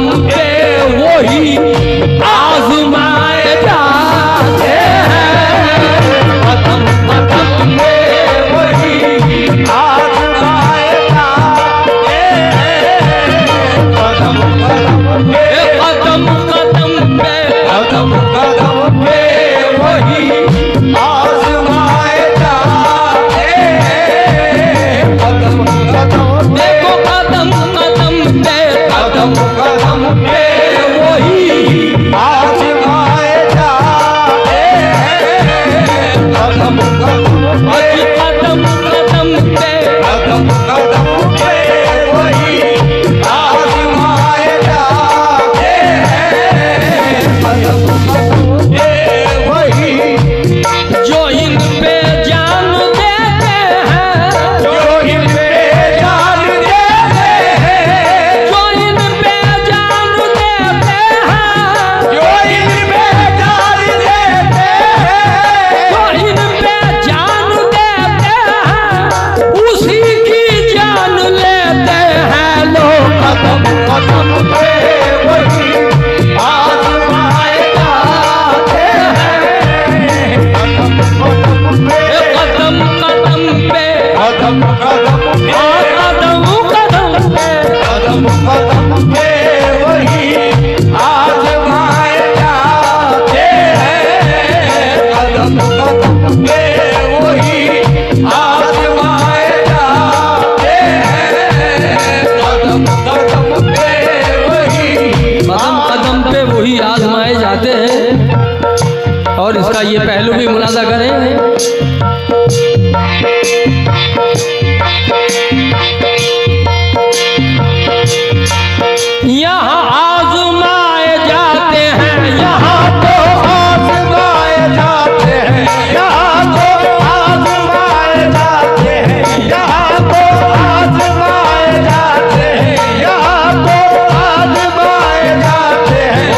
कदम पे वही आजमाए जाते हैं, कदम कदम पे वही आजमाए जाते हैं, कदम कदम पे कदम कदम पे कदम कदम पे वही आजमाए जाते हैं, कदम कदम देखो कदम कदम पे कदम कदम पे वही आजमाए जाते हैं, कदम कदम कदम कदम पे कदम कदम पे वही आजमाए जाते हैं, कदम कदम पे वही जो इन पे जान देते हैं, जो इन पे जान देते हैं, जो इन पे जान देते हैं, जो इन पे जान देते हैं, जो इन पे जान देते हैं, उसी की जान लेते हैं लोग, कदम कदम पे वही आजमाए जाते हैं, कदम कदम पे कदम कदम पे कदम कदम पे कदम कदम पे वही आजमाए जाते हैं, कदम कदम पे वही आजमाए जाते हैं, कदम कदम पे वही कदम कदम पे वही आजमाए जाते हैं। और इसका ये पहलू भी मुलाजा करें, यहाँ आजमाए जाते हैं, यहाँ तो आजमाए जाते हैं, यहाँ तो आजमाए जाते हैं, यहाँ तो आजमाए जाते हैं, यहाँ तो आजमाए जाते हैं।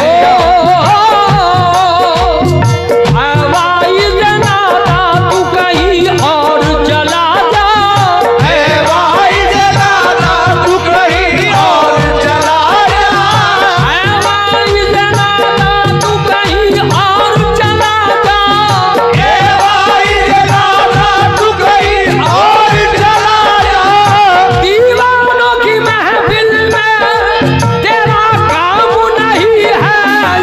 हवाई जनाजा तू कहीं और चला जा, हवाई जनाजा तू कहीं और चला जा, हवाई जनाजा तू कहीं और चला जा, हवाई जनाजा तू कहीं और चला जा। दीवानों की महफिल में तेरा काम नहीं है,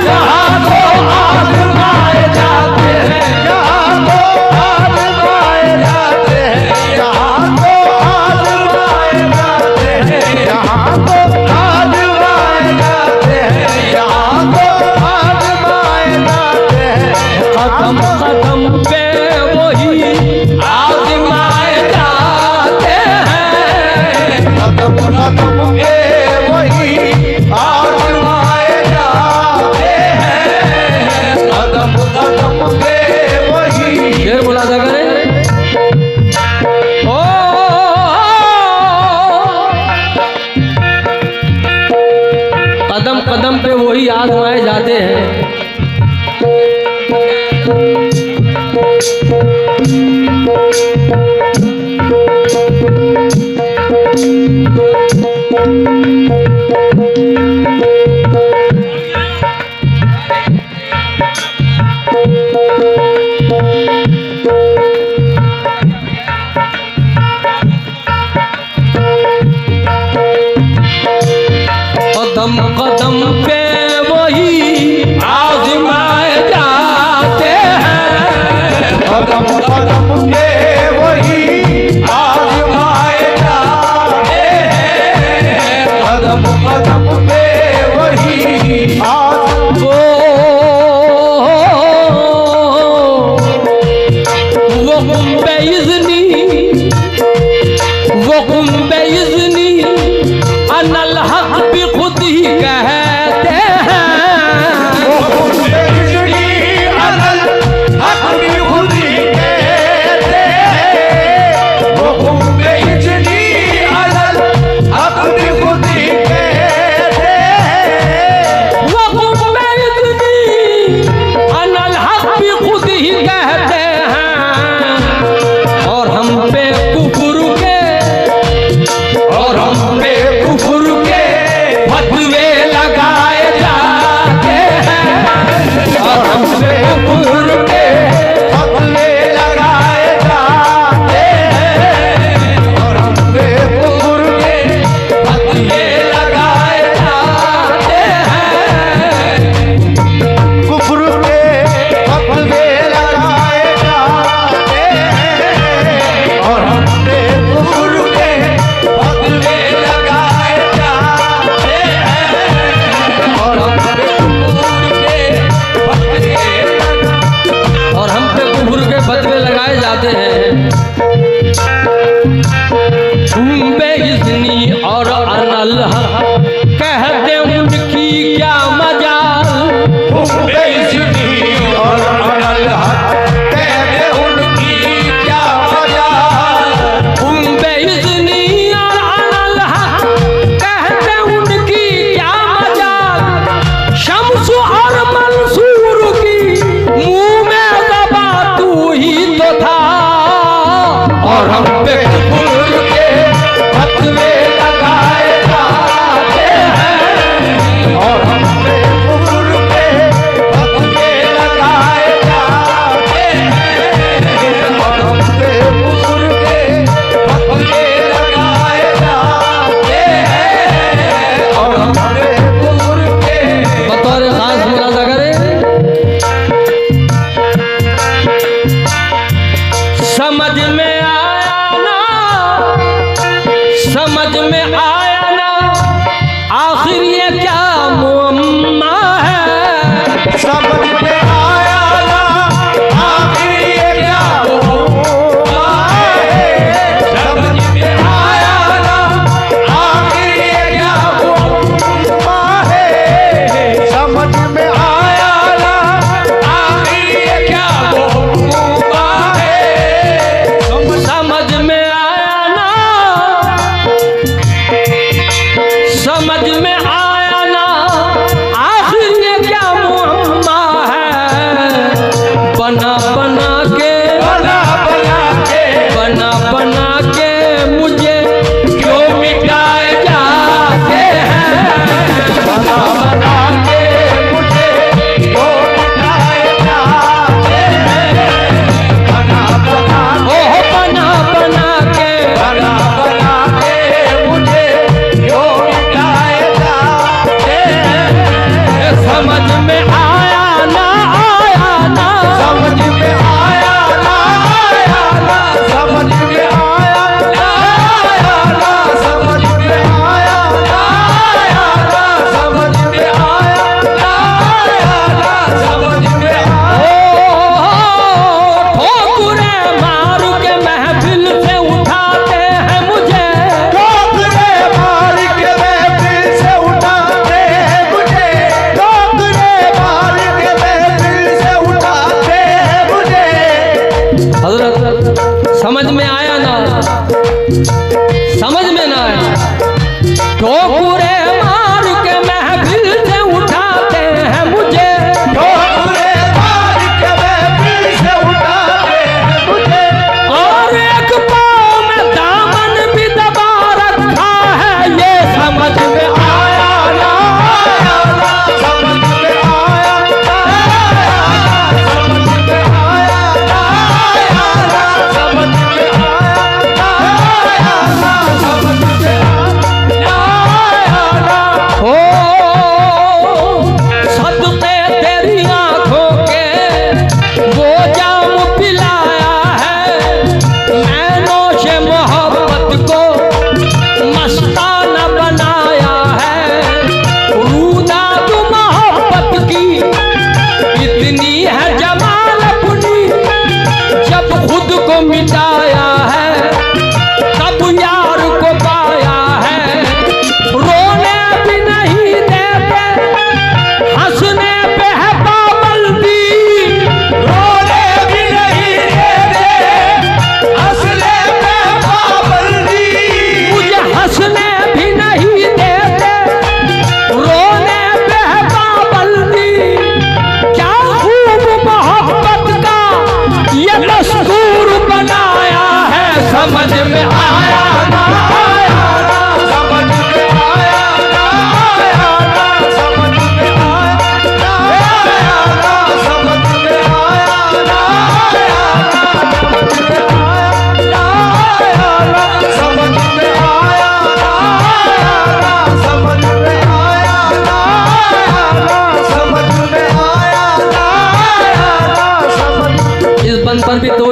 यहाँ तो आजमाए जाते हैं, यहाँ तो आजमाए जाते हैं, यहाँ तो आजमाए जाते हैं, यहाँ तो आजमाए जाते हैं, यहाँ तो आजमाए जाते हैं, कदम कदम पे वही आजमाए जाते हैं, कदम कदम पे वही आजमाए जाते हैं, कदम कदम पे वही शेर मुलाजा करें। ओ कदम कदम पे वही आजमाए जाते हैं। कदम कदम पे वही आजमाए जाते हैं, कदम कदम पे वही आजमाए जाते हैं, कदम कदम पे वही वो कुंबे इज़नी, वो कुंबे इज़नी अनल हक भी खुद ही कहते हैं, वो कुंबे इज़नी अनल हक भी खुद ही कहते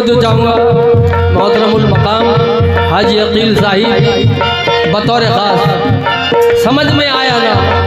तवज्जो चाहूँगा मोहतरमुल मकाम हाजी अकील साहिब बतौर ख़ास। समझ में आया ना?